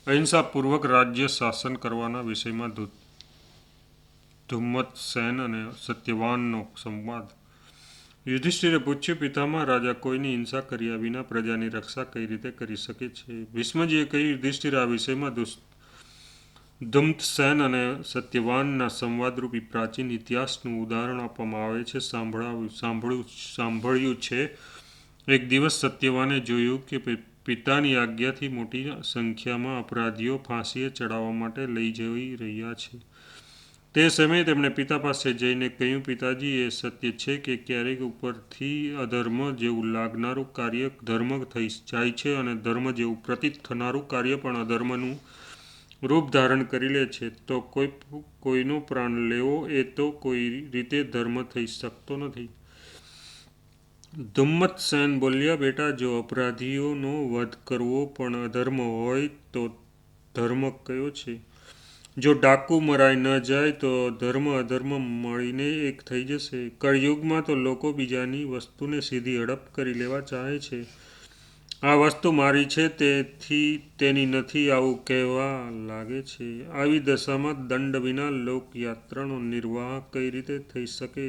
અહિંસાપૂર્વક રાજ્ય શાસન કરવાના વિષયમાં ધુમ્મતસેન અને સત્યવાનનો સંવાદ. યુધિષ્ઠિરે પૂછ્યું, પિતામહ રાજા, કોઈની હિંસા કર્યા વિના પ્રજાની રક્ષા કઈ રીતે કરી શકે છે? ભીષ્મજીએ કહ્યું, યુધિષ્ઠિર, આ વિષયમાં ધુમ્મતસેન અને સત્યવાનના સંવાદરૂપી પ્રાચીન ઇતિહાસનું ઉદાહરણ આપવામાં આવે છે. સાંભળ્યું છે. એક દિવસ સત્યવાને જોયું કે પિતાની આજ્ઞાથી મોટી સંખ્યામાં અપરાધીઓ ફાંસીએ ચડાવવા માટે લઈ જઈ રહ્યા છે. તે સમયે તેમણે પિતા પાસે જઈને કહ્યું, પિતાજી, એ સત્ય છે કે ક્યારેક ઉપરથી અધર્મ જેવું લાગનારું કાર્ય ધર્મ થઈ જાય છે અને ધર્મ જેવું પ્રતીત થનારું કાર્ય પણ અધર્મનું રૂપ ધારણ કરી લે છે. તો કોઈનો પ્રાણ લેવો એ તો કોઈ રીતે ધર્મ થઈ શકતો નથી. ધુમ્મતસેન બોલ્યા, બેટા, જો અપરાધીઓનો વધ કરવો પણ અધર્મ હોય તો ધર્મ કયો છે? જો ડાકુ મરાઈ ન જાય તો ધર્મ અધર્મ મળીને એક થઈ જશે. કળયુગમાં તો લોકો બીજાની વસ્તુને સીધી હડપ કરી લેવા ચાહે છે. આ વસ્તુ મારી છે તેથી તેની નથી આવું કહેવા લાગે છે. આવી દશામાં દંડ વિના લોકયાત્રાનો નિર્વાહ કઈ રીતે થઈ શકે?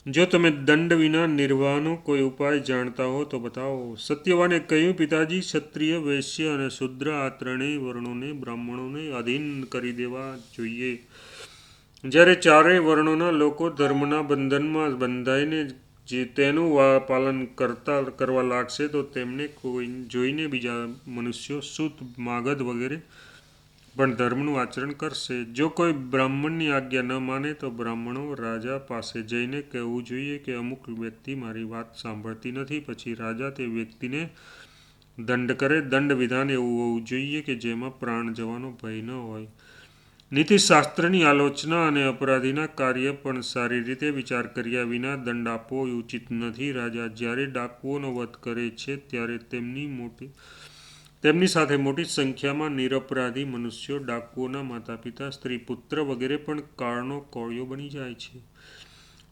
જો તમે દંડ વિના નિર્વાહનો કોઈ ઉપાય જાણતા હો તો બતાવો. સત્યવાને કહ્યું, પિતાજી, ક્ષત્રિય, વૈશ્ય અને શૂદ્ર આ ત્રણેય વર્ણોને બ્રાહ્મણોને આધીન કરી દેવા જોઈએ. જ્યારે ચારેય વર્ણોના લોકો ધર્મના બંધનમાં બંધાઈને તેનું પાલન કરવા લાગશે તો તેમને જોઈને બીજા મનુષ્યો, સૂત, માગધ વગેરે પણ ધર્મનું આચરણ કરશે. જો કોઈ બ્રાહ્મણની આજ્ઞા ન માને તો બ્રાહ્મણો રાજા પાસે જઈને કહેવું જોઈએ કે અમુક વ્યક્તિ મારી વાત સાંભળતી નથી. પછી રાજા તે વ્યક્તિને દંડ કરે. દંડ વિધાન એવું હોવું જોઈએ કે જેમાં પ્રાણ જવાનો ભય ન હોય. નીતિશાસ્ત્રની આલોચના અને અપરાધીના કાર્ય પણ સારી રીતે વિચાર કર્યા વિના દંડ આપવો ઉચિત નથી. રાજા જ્યારે ડાકુઓનો વધ કરે છે ત્યારે તેમની સાથે મોટી સંખ્યામાં નિરપરાધી મનુષ્યો, ડાકુઓના માતાપિતા, સ્ત્રી, પુત્ર વગેરે પણ કાળનો કોળિયો બની જાય છે.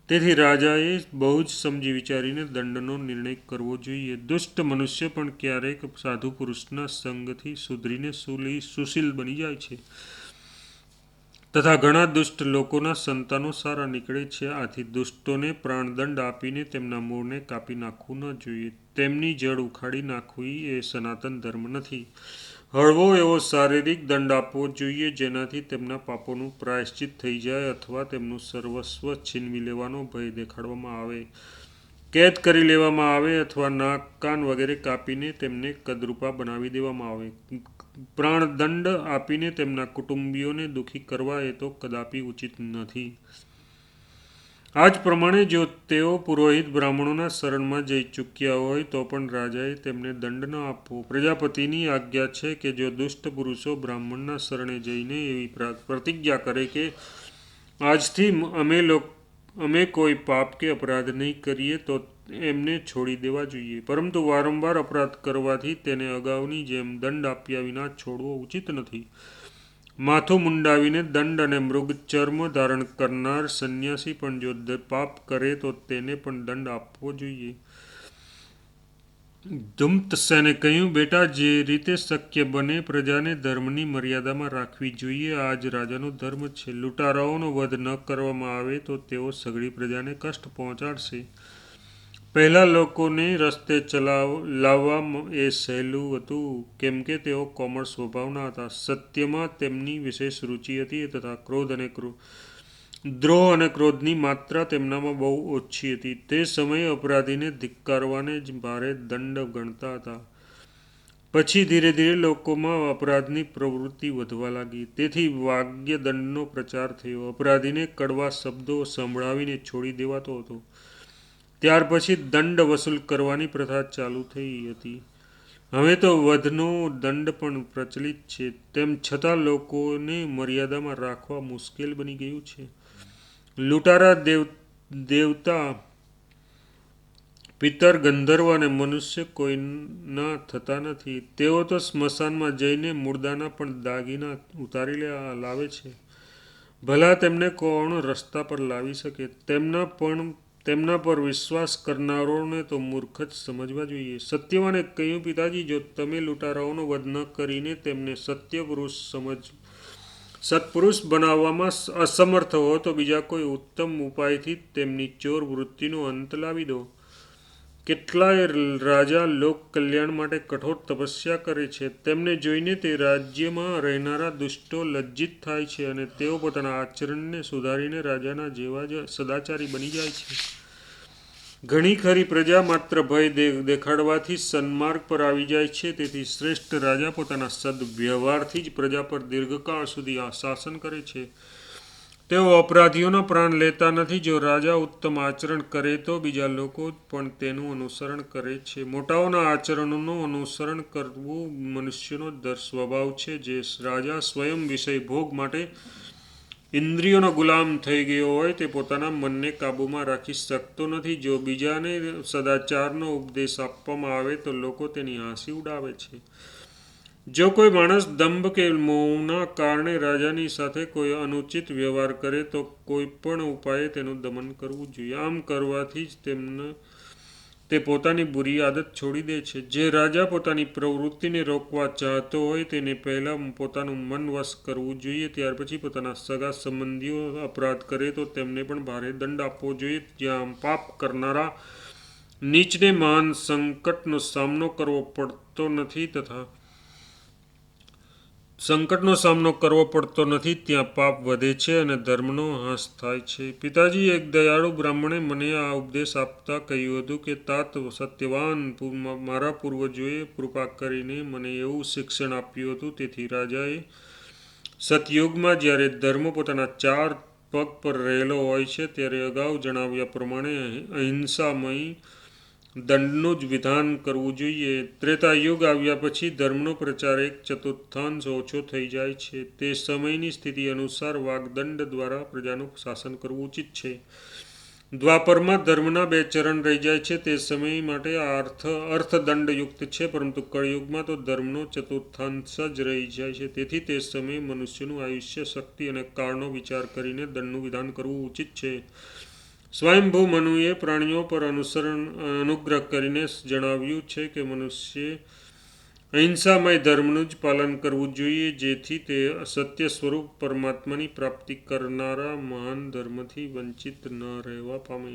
તેથી રાજાએ બહુ જ સમજી વિચારીને દંડનો નિર્ણય કરવો જોઈએ. દુષ્ટ મનુષ્ય પણ ક્યારેક સાધુ પુરુષના સંગથી સુધરીને સુશીલ બની જાય છે તથા ઘણા દુષ્ટ લોકોના સંતાનો સારા નીકળે છે. આથી દુષ્ટોને પ્રાણદંડ આપીને તેમના મૂળને કાપી નાખવું ન જોઈએ. તેમની જડ ઉખાડી નાખવી એ સનાતન ધર્મ નથી. હળવો એવો શારીરિક દંડ આપવો જોઈએ જેનાથી તેમના પાપોનું પ્રાયશ્ચિત થઈ જાય અથવા તેમનું સર્વસ્વ છીનવી લેવાનો ભય દેખાડવામાં આવે, કેદ કરી લેવામાં આવે અથવા નાક, કાન વગેરે કાપીને તેમને કદરૂપા બનાવી દેવામાં આવે. પ્રાણદંડ આપીને તેમના કુટુંબીઓને દુઃખી કરવા એ તો કદાપી ઉચિત નથી. આ જ પ્રમાણે જો તેઓ પુરોહિત બ્રાહ્મણોના શરણમાં જઈ ચૂક્યા હોય તો પણ રાજાએ તેમને દંડ ન આપવો. પ્રજાપતિની આજ્ઞા છે કે જો દુષ્ટ પુરુષો બ્રાહ્મણના શરણે જઈને એવી પ્રતિજ્ઞા કરે કે આજથી અમે કોઈ પાપ કે અપરાધ નહીં કરીએ તો એમને છોડી દેવા જોઈએ. પરંતુ વારંવાર અપરાધ કરવાથી તેને અગાઉની જેમ દંડ આપ્યા વિના છોડવો ઉચિત નથી. માથું મુંડાવીને દંડ અને મૃગચર્મ ધારણ કરનાર સંન્યાસી પણ જો પાપ કરે તો તેને પણ દંડ આપવો જોઈએ. ધુમ્મતસેને કહ્યું, બેટા, જે રીતે શક્ય બને પ્રજાને ધર્મની મર્યાદામાં રાખવી જોઈએ. આ જ રાજાનો ધર્મ છે. લૂંટારાઓનો વધ ન કરવામાં આવે તો તેઓ સઘળી પ્રજાને કષ્ટ પહોંચાડશે. પહેલા લોકોને રસ્તે લાવવા એ સહેલું હતું કેમ કે તેઓ કોમળ સ્વભાવના હતા. સત્યમાં તેમની વિશેષ રુચિ હતી તથા દ્રોહ અને ક્રોધની માત્રા તેમનામાં બહુ ઓછી હતી. તે સમયે અપરાધીને ધિક્કારવાને જ ભારે દંડ ગણતા હતા. પછી ધીરે ધીરે લોકોમાં અપરાધની પ્રવૃત્તિ વધવા લાગી. તેથી વાગ્યદંડનો પ્રચાર થયો. અપરાધીને કડવા શબ્દો સંભળાવીને છોડી દેવાતો હતો. ત્યાર પછી દંડ વસૂલ કરવાની પ્રથા ચાલુ થઈ હતી. હવે તો વધનો દંડ પણ પ્રચલિત છે. તેમ છતાં લોકોને મર્યાદામાં રાખવા મુશ્કેલ બની ગયું છે. લૂંટારા દેવતા, પિતર, ગંધર્વ અને મનુષ્ય કોઈના થતા નથી. તેઓ તો સ્મશાનમાં જઈને મુર્દાના પણ દાગીના ઉતારી લાવે છે. ભલા તેમને કોણ રસ્તા પર લાવી શકે? તેમના પણ તેમના પર વિશ્વાસ કરનારોને તો મૂર્ખ જ સમજવા જોઈએ. સત્યવાને કહ્યું, પિતાજી, જો તમે લૂંટારાઓનો વધ ન કરીને તેમને સત્પુરુષ બનાવવામાં અસમર્થ હો તો બીજા કોઈ ઉત્તમ ઉપાયથી તેમની ચોર વૃત્તિનો અંત લાવી દો. કેટલાય રાજા લોક કલ્યાણ માટે કઠોર તપસ્યા કરે છે. તેમને જોઈને તે રાજ્યમાં રહેનારા દુષ્ટો લજ્જિત થાય છે અને તેઓ પોતાના આચરણને સુધારીને રાજાના જેવા જ સદાચારી બની જાય છે. ઘણી ખરી પ્રજા માત્ર ભય દેખાડવાથી સન્માર્ગ પર આવી જાય છે. તેથી શ્રેષ્ઠ રાજા પોતાના સદવ્યવહારથી જ પ્રજા પર દીર્ઘકાળ સુધી શાસન કરે છે. તેઓ અપરાધીઓના પ્રાણ લેતા નથી. જો રાજા ઉત્તમ આચરણ કરે તો બીજા લોકો પણ તેનું અનુસરણ કરે છે. મોટાઓના આચરણોનું અનુસરણ કરવું મનુષ્યનો સ્વભાવ છે. જે રાજા સ્વયં વિષય ભોગ માટે ઇન્દ્રિયોનો ગુલામ થઈ ગયો હોય તે પોતાના મનને કાબૂમાં રાખી શકતો નથી. જો બીજાને સદાચારનો ઉપદેશ આપવામાં આવે તો લોકો તેની હસી ઉડાવે છે. જો કોઈ માણસ દંભ કે મોહના કારણે રાજાની સાથે કોઈ અનુચિત વ્યવહાર કરે તો કોઈ પણ ઉપાયે તેનું દમન કરવું જોઈએ. આમ કરવાથી જ તે પોતાની બુરી આદત છોડી દે છે. જે રાજા પોતાની પ્રવૃત્તિને રોકવા ચાહતો હોય તેને પહેલાં પોતાનું મન વશ કરવું જોઈએ. ત્યાર પછી પોતાના સગા સંબંધીઓ અપરાધ કરે તો તેમને પણ ભારે દંડ આપવો જોઈએ. જ્યાં પાપ કરનારા નીચને મહાન સંકટનો સામનો કરવો પડતો નથી ત્યાં પાપ વધે છે અને ધર્મનો હાસ થાય છે. પિતાજી, એક દયાળુ બ્રાહ્મણે મને આ ઉપદેશ આપતા કહ્યું હતું કે તાત સત્યવાન, મારા પૂર્વજોએ કૃપા કરીને મને એવું શિક્ષણ આપ્યું હતું. તેથી રાજાએ સતયુગમાં જ્યારે ધર્મ પોતાના 4 પગ પર રહેલો હોય છે ત્યારે અગાઉ જણાવ્યા પ્રમાણે અહિંસામય દંડનું જ વિધાન કરવું જોઈએ. ત્રેતાયુગ આવ્યા પછી ધર્મનો પ્રચાર 1/4 ઓછો થઈ જાય છે. તે સમયની સ્થિતિ અનુસાર વાગ્દંડ દ્વારા પ્રજાનું શાસન કરવું ઉચિત છે. દ્વાપરમાં ધર્મના 2 ચરણ રહી જાય છે. તે સમય માટે આ અર્થદંડયુક્ત છે, પરંતુ કળયુગમાં તો ધર્મનો 1/4 જ રહી જાય છે. તેથી તે સમયે મનુષ્યનું આયુષ્ય, શક્તિ અને કાળનો વિચાર કરીને દંડનું વિધાન કરવું ઉચિત છે. સ્વયંભૂ મનુએ પ્રાણીઓ પર અનુગ્રહ કરીને જણાવ્યું છે કે મનુષ્યે અહિંસામય ધર્મનું જ પાલન કરવું જોઈએ, જેથી તે સત્ય સ્વરૂપ પરમાત્માની પ્રાપ્તિ કરનારા મહાન ધર્મથી વંચિત ન રહેવા પામે.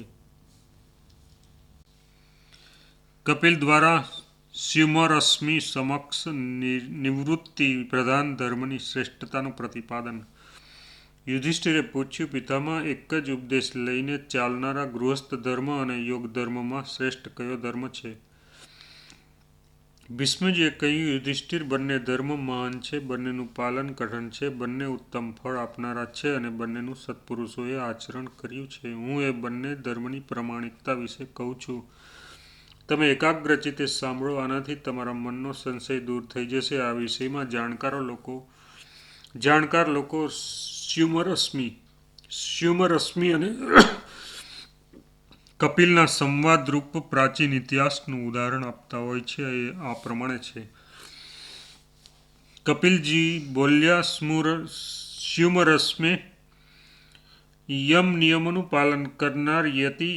કપિલ દ્વારા સ્યુમરશ્મિ સમક્ષ નિવૃત્તિ પ્રધાન ધર્મની શ્રેષ્ઠતાનું પ્રતિપાદન. યુધિષ્ઠિરે પૂછ્યું, પિતામહ, એક જ ઉપદેશ લઈને ચાલનારા ગૃહસ્થ ધર્મ અને યોગ ધર્મમાં શ્રેષ્ઠ કયો ધર્મ છે? ભીષ્મજીએ કહ્યું, યુધિષ્ઠિર, બંને ધર્મ મહાન છે, બંનેનું પાલન કઠણ છે, બંને ઉત્તમ ફળ આપનારા છે અને બંનેનું સત્પુરુષોએ આચરણ કર્યું છે. હું એ બંને ધર્મની પ્રામાણિકતા વિશે કહું છું. તમે એકાગ્રચિત્તે સાંભળો. આનાથી તમારા મનનો સંશય દૂર થઈ જશે. આ વિષયમાં જાણકાર લોકો સ્યુમરશ્મિ અને કપિલના સંવાદરૂપ પ્રાચીન ઇતિહાસનું ઉદાહરણ આપતા હોય છે. એ આ પ્રમાણે છે. કપિલજી બોલ્યા, સ્યુમરશ્મે, યમ નિયમોનું પાલન કરનાર યતિ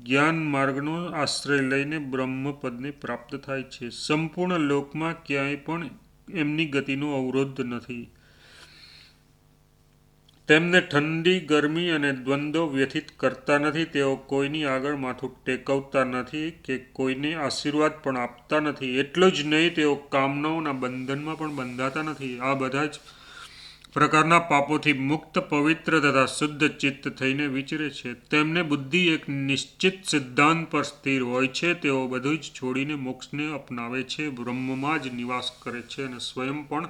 જ્ઞાન માર્ગનો આશ્રય લઈને બ્રહ્મપદને પ્રાપ્ત થાય છે. સંપૂર્ણ લોકમાં ક્યાંય પણ એમની ગતિનો અવરોધ નથી. તેમને ઠંડી, ગરમી અને દ્વંદ્વો વ્યથિત કરતા નથી. તેઓ કોઈની આગળ માથું ટેકવતા નથી કે કોઈને આશીર્વાદ પણ આપતા નથી. એટલું જ નહીં, તેઓ કામનાઓના બંધનમાં પણ બંધાતા નથી. આ બધા જ પ્રકારના પાપોથી મુક્ત, પવિત્ર તથા શુદ્ધ ચિત્ત થઈને વિચરે છે. તેમને બુદ્ધિ એક નિશ્ચિત સિદ્ધાંત પર સ્થિર હોય છે. તેઓ બધું જ છોડીને મોક્ષને અપનાવે છે, બ્રહ્મમાં જ નિવાસ કરે છે અને સ્વયં પણ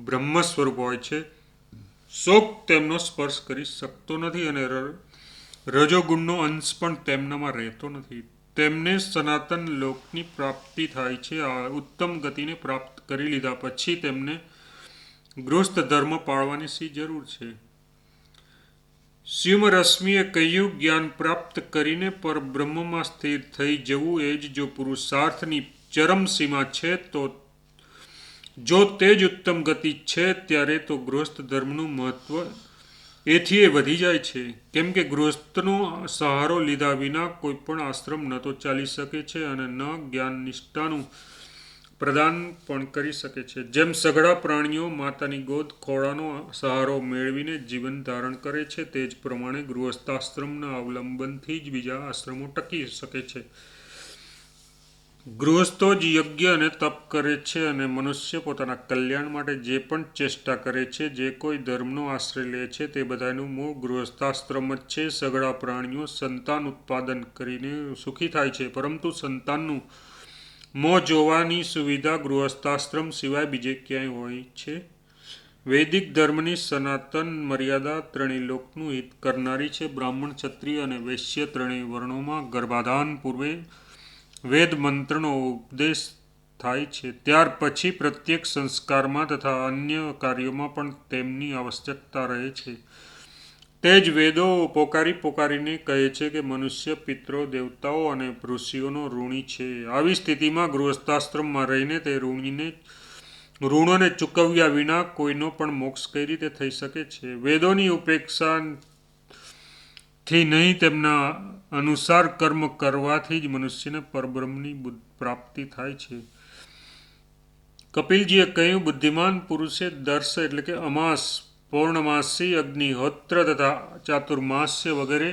બ્રહ્મ સ્વરૂપ હોય છે. શોક તેમનો સ્પર્શ કરી શકતો નથી અને રજોગુણનો અંશ પણ તેમનામાં રહેતો નથી. તેમને સનાતન લોકની પ્રાપ્તિ થાય છે. આ ઉત્તમ ગતિને પ્રાપ્ત કરી લીધા પછી તેમને ગૃહસ્થ ધર્મ પાળવાની શી જરૂર છે? સ્યુમરશ્મિએ કહ્યું, જ્ઞાન પ્રાપ્ત કરીને પરબ્રહ્મમાં સ્થિર થઈ જવું એ જ જો પુરુષાર્થની ચરમ સીમા છે, તો જો તે જ ઉત્તમ ગતિ છે, ત્યારે તો ગૃહસ્થ ધર્મનું મહત્વ એથી એ વધી જાય છે, કેમ કે ગૃહસ્થનો સહારો લીધા વિના કોઈ પણ આશ્રમ ન તો ચાલી શકે છે અને ન જ્ઞાન નિષ્ઠાનું પ્રદાન પણ કરી શકે છે. જેમ સઘળા પ્રાણીઓ માતાની ગોદ ખોળાનો સહારો મેળવીને જીવન ધારણ કરે છે, તે જ પ્રમાણે ગૃહસ્થાશ્રમના અવલંબનથી જ બીજા આશ્રમો ટકી શકે છે. ગૃહસ્થો જ યજ્ઞ અને તપ કરે છે અને મનુષ્ય પોતાના કલ્યાણ માટે જે પણ ચેષ્ટા કરે છે, જે કોઈ ધર્મનો આશ્રય લે છે, તે બધાનું મૂળ ગૃહસ્થાશ્રમ જ છે. સઘળા પ્રાણીઓ સંતાન ઉત્પાદન કરીને સુખી થાય છે, પરંતુ સંતાનનું મોં જોવાની સુવિધા ગૃહસ્થાશ્રમ સિવાય બીજે ક્યાંય હોય છે. વૈદિક ધર્મની સનાતન મર્યાદા ત્રણેય લોકનું હિત કરનારી છે. બ્રાહ્મણ, ક્ષત્રિય અને વૈશ્ય ત્રણેય વર્ણોમાં ગર્ભાધાન પૂર્વે વેદ મંત્રનો ઉપદેશ થાય છે. ત્યાર પછી પ્રત્યેક સંસ્કારમાં તથા અન્ય કાર્યોમાં પણ તેમની આવશ્યકતા રહે છે. તે જ વેદો પોકારીને કહે છે કે મનુષ્ય પિતરો, દેવતાઓ અને ઋષિઓનો ઋણી છે. આવી સ્થિતિમાં ગૃહસ્થાશ્રમમાં રહીને તે ઋણોને ચૂકવ્યા વિના કોઈનો પણ મોક્ષ કઈ રીતે થઈ શકે છે? વેદોની ઉપેક્ષાથી નહીં, તેમના અનુસાર કર્મ કરવાથી જ મનુષ્યને પરબ્રહ્મની પ્રાપ્તિ થાય છે. કપિલજીએ કહ્યું, બુદ્ધિમાન પુરુષે દર્શ એટલે કે અમાસ, પૌર્ણમાસી, અગ્નિહોત્ર તથા ચાતુર્માસ્ય વગેરે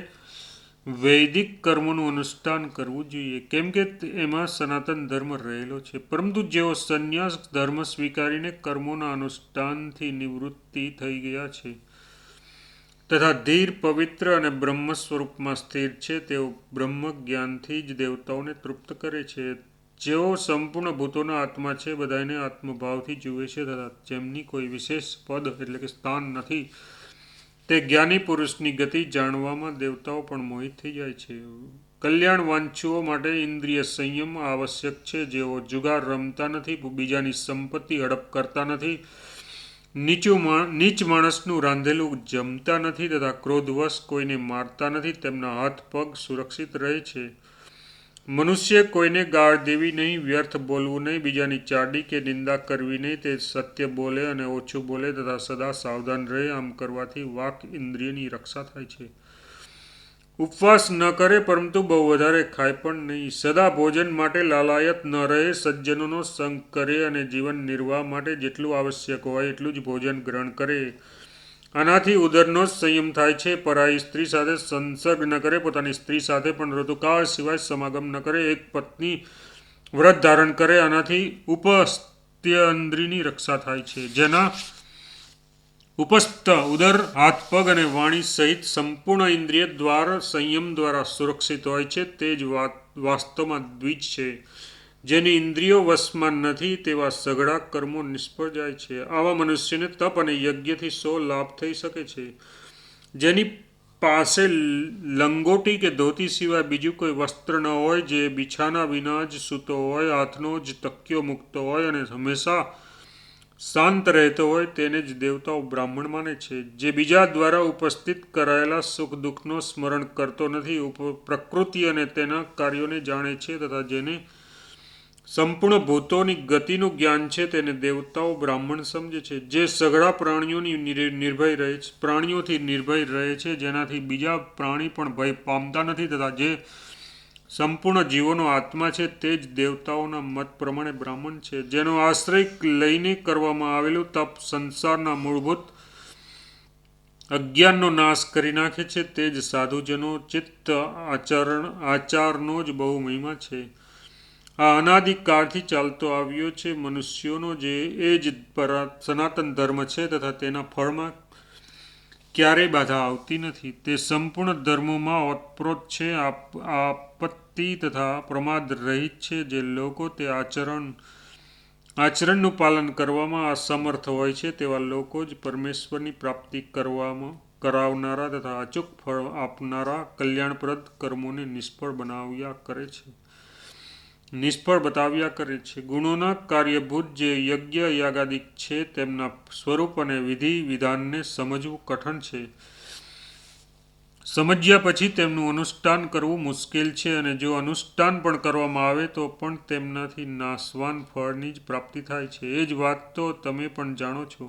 વૈદિક કર્મોનું અનુષ્ઠાન કરવું જોઈએ, કેમ કે એમાં સનાતન ધર્મ રહેલો છે. પરંતુ જેઓ સંન્યાસ ધર્મ સ્વીકારીને કર્મોના અનુષ્ઠાનથી નિવૃત્તિ થઈ ગયા છે તથા ધીર, પવિત્ર અને બ્રહ્મ સ્વરૂપમાં સ્થિર છે, તેઓ બ્રહ્મ જ્ઞાનથી જ દેવતાઓને તૃપ્ત કરે છે. જેઓ સંપૂર્ણ ભૂતોના આત્મા છે, બધાને આત્મભાવથી જુએ છે તથા જેમની કોઈ વિશેષ પદ એટલે કે સ્થાન નથી, તે જ્ઞાની પુરુષની ગતિ જાણવામાં દેવતાઓ પણ મોહિત થઈ જાય છે. કલ્યાણ વાંચુઓ માટે ઇન્દ્રિય સંયમ આવશ્યક છે. જેઓ જુગાર રમતા નથી, બીજાની સંપત્તિ હડપ કરતા નથી, નીચ માણસનું રાંધેલું જમતા નથી તથા ક્રોધવશ કોઈને મારતા નથી, તેમના હાથ પગ સુરક્ષિત રહે છે. મનુષ્ય કોઈને ગાળ દેવી નહીં, વ્યર્થ બોલવું નહીં, બીજાની ચાડી કે નિંદા કરવી નહીં, તે સત્ય બોલે અને ઓછું બોલે તથા સદા સાવધાન રહે. આમ કરવાથી વાક ઇન્દ્રિયની રક્ષા થાય છે. ઉપવાસ ન કરે, પરંતુ બહુ વધારે ખાય પણ નહીં. સદા ભોજન માટે લાલાયત ન રહે, સજ્જનોનો સંગ કરે અને જીવન નિર્વાહ માટે જેટલું આવશ્યક હોય એટલું જ ભોજન ગ્રહણ કરે. આનાથી ઉદરનો સંયમ થાય છે. પરાઈ સ્ત્રી સાથે સંસર્ગ ન કરે, પોતાની સ્ત્રી સાથે પણ ઋતુકાળ સિવાય સમાગમ ન કરે. એક પત્ની વ્રત ધારણ કરે, આનાથી ઉપસ્થ્યેન્દ્રિયની રક્ષા થાય છે. જેના ઉપસ્થ, ઉદર, હાથ પગ અને વાણી સહિત સંપૂર્ણ ઇન્દ્રિય દ્વાર સંયમ દ્વારા સુરક્ષિત હોય છે, તે જ વાસ્તવમાં દ્વિજ છે. જેની ઇન્દ્રિયો વશમાં નથી, તેવા સઘળા કર્મો નિષ્ફળ જાય છે. આવા મનુષ્યને તપ અને યજ્ઞથી શો લાભ થઈ શકે છે? જેની પાસે લંગોટી કે ધોતી સિવાય બીજું કોઈ વસ્ત્ર ન હોય, જે બિછાના વિના જ સૂતો હોય, હાથનો જ તકિયો મૂકતો હોય અને હંમેશા શાંત રહેતો હોય, તેને જ દેવતાઓ બ્રાહ્મણ માને છે. જે બીજા દ્વારા ઉપસ્થિત કરાયેલા સુખ દુઃખનો સ્મરણ કરતો નથી, પ્રકૃતિ અને તેના કાર્યોને જાણે છે તથા જેને સંપૂર્ણ ભૂતોની ગતિનું જ્ઞાન છે, તેને દેવતાઓ બ્રાહ્મણ સમજે છે. જે સઘળા પ્રાણીઓથી નિર્ભય રહે છે, જેનાથી બીજા પ્રાણી પણ ભય પામતા નથી તથા જે સંપૂર્ણ જીવોનો આત્મા છે, તે જ દેવતાઓના મત પ્રમાણે બ્રાહ્મણ છે. જેનો આશ્રય લઈને કરવામાં આવેલું તપ સંસારના મૂળભૂત અજ્ઞાનનો નાશ કરી નાખે છે, તે જ સાધુજનો ચિત્ત આચારનો જ બહુ મહિમા છે. આ અનાદિકાળથી ચાલતો આવ્યો છે. મનુષ્યોનો એ જ સનાતન ધર્મ છે તથા તેના ફળમાં ક્યારેય બાધા આવતી નથી. તે સંપૂર્ણ ધર્મોમાં ઓતપ્રોત છે, આપત્તિ તથા પ્રમાદ રહિત છે. જે લોકો તે આચરણનું પાલન કરવામાં અસમર્થ હોય છે, તેવા લોકો જ પરમેશ્વરની પ્રાપ્તિ કરાવનારા તથા અચૂક ફળ આપનારા કલ્યાણપ્રદ કર્મોને નિષ્ફળ બતાવ્યા કરે છે. ગુણોના કાર્યભૂત જે યજ્ઞ યાગાદિક છે, તેમના સ્વરૂપ અને વિધિ વિધાનને સમજવું કઠણ છે. સમજ્યા પછી તેમનું અનુષ્ઠાન કરવું મુશ્કેલ છે, અને જો અનુષ્ઠાન પણ કરવામાં આવે તો પણ તેમનાથી નાશવાન ફળની જ પ્રાપ્તિ થાય છે. એ જ વાત તો તમે પણ જાણો છો.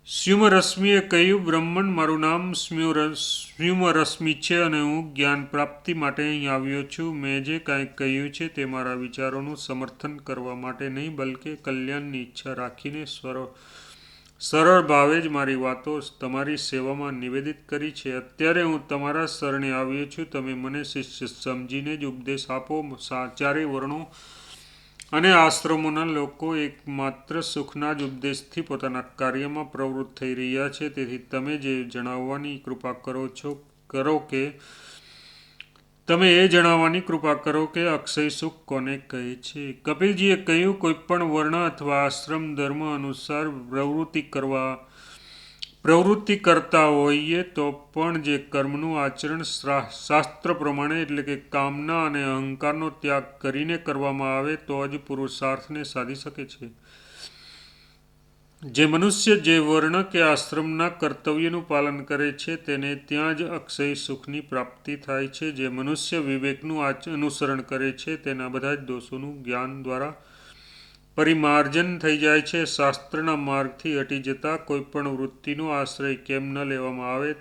સ્યુમરશ્મિએ કહ્યું, બ્રહ્મણ, મારું નામ સ્યુમરશ્મિ છે અને હું જ્ઞાન પ્રાપ્તિ માટે અહીં આવ્યો છું. મેં જે કાંઈ કહ્યું છે તે મારા વિચારોનું સમર્થન કરવા માટે નહીં, બલકે કલ્યાણની ઈચ્છા રાખીને સરળ ભાવે જ મારી વાતો તમારી સેવામાં નિવેદિત કરી છે. અત્યારે હું તમારા શરણે આવ્યો છું. તમે મને શિષ્ય સમજીને જ ઉપદેશ આપો. ચારેય વર્ણો અને આશ્રમોના લોકો એકમાત્ર સુખના જ ઉદ્દેશથી પોતાના કાર્યમાં પ્રવૃત્ત થઈ રહ્યા છે. તેથી તમે જે જણાવવાની કૃપા કરો કે અક્ષય સુખ કોને કહે છે. કપિલજીએ કહ્યું, કોઈ પણ વર્ણ અથવા આશ્રમ ધર્મ અનુસાર પ્રવૃત્તિ કરતા હોઈએ તો પણ જે કર્મનું આચરણ શાસ્ત્ર પ્રમાણે એટલે કે કામના અને અહંકારનો ત્યાગ કરીને કરવામાં આવે તો જ પુરુષાર્થને સાધી શકે છે. જે મનુષ્ય જે વર્ણ કે આશ્રમના કર્તવ્યનું પાલન કરે છે તેને ત્યાં જ અક્ષય સુખની પ્રાપ્તિ થાય છે. જે મનુષ્ય વિવેકનું અનુસરણ કરે છે તેના બધા જ દોષોનું જ્ઞાન દ્વારા પરિમાર્જન થઈ જાય છે. શાસ્ત્રના માર્ગથી હટી જતા કોઈ પણ વૃત્તિનો આશ્રય કેમ ન લેવામાં આવે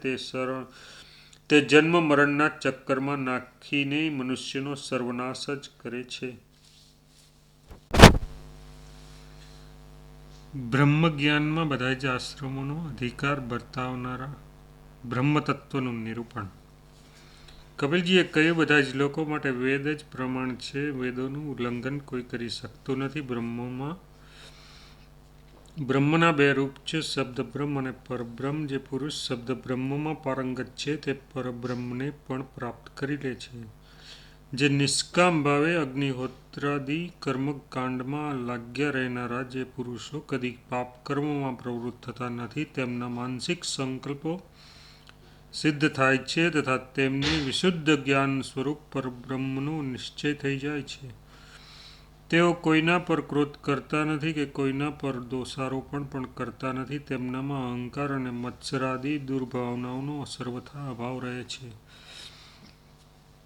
તે જન્મ મરણના ચક્કરમાં નાખીને મનુષ્યનો સર્વનાશ જ કરે છે. બ્રહ્મજ્ઞાનમાં બધા જ આશ્રમોનો અધિકાર બતાવનારા બ્રહ્મતત્વનું નિરૂપણ. કપિલજીએ કહ્યું, બધા જ લોકો માટે વેદ જ પ્રમાણ છે. વેદોનું ઉલ્લંઘન કોઈ કરી શકતું નથી. બ્રહ્મના બે રૂપ છે, શબ્દ બ્રહ્મ અને પરબ્રહ્મ. જે પુરુષ શબ્દ બ્રહ્મમાં પારંગત છે તે પરબ્રહ્મને પણ પ્રાપ્ત કરી લે છે. જે નિષ્કામ ભાવે અગ્નિહોત્રાદિ કર્મકાંડમાં લાગ્યા રહેનારા જે પુરુષો કદી પાપ કર્મમાં પ્રવૃત્ત થતા નથી, તેમના માનસિક સંકલ્પો સિદ્ધ થાય છે તથા તેમને વિશુદ્ધ જ્ઞાન સ્વરૂપ પરબ્રહ્મનો નિશ્ચય થઈ જાય છે. તેઓ કોઈના પર ક્રોધ કરતા નથી કે કોઈના પર દોષારોપણ પણ કરતા નથી. તેમનામાં અહંકાર અને મત્સરાદિ દુર્ભાવનાઓનો સર્વથા અભાવ રહે છે.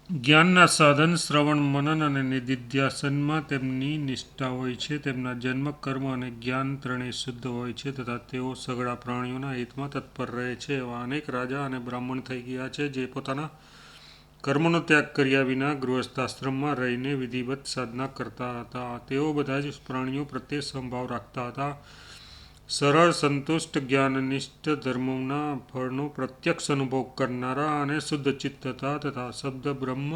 જ્ઞાનના સાધન શ્રવણ મનન અને નિધિધ્યાસનમાં તેમની નિષ્ઠા હોય છે. તેમના જન્મ કર્મ અને જ્ઞાન ત્રણેય શુદ્ધ હોય છે તથા તેઓ સઘળા પ્રાણીઓના હિતમાં તત્પર રહે છે. એવા અનેક રાજા અને બ્રાહ્મણ થઈ ગયા છે જે પોતાના કર્મનો ત્યાગ કર્યા વિના ગૃહસ્થાશ્રમમાં રહીને વિધિવત સાધના કરતા હતા. તેઓ બધા જ પ્રાણીઓ પ્રત્યે સમભાવ રાખતા હતા. સરળ, સંતુષ્ટ, જ્ઞાનનિષ્ઠ, ધર્મોના ફળનો પ્રત્યક્ષ અનુભવ કરનારા અને શુદ્ધ ચિત્ત હતા તથા શબ્દ બ્રહ્મ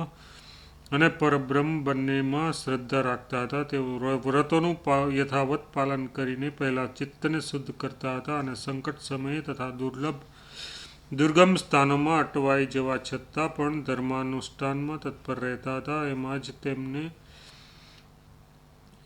અને પરબ્રહ્મ બંનેમાં શ્રદ્ધા રાખતા હતા. તેઓ વ્રતોનું યથાવત પાલન કરીને પહેલા ચિત્તને શુદ્ધ કરતા હતા અને સંકટ સમયે તથા દુર્ગમ સ્થાનોમાં અટવાઈ જવા છતાં પણ ધર્માનુષ્ઠાનમાં તત્પર રહેતા હતા.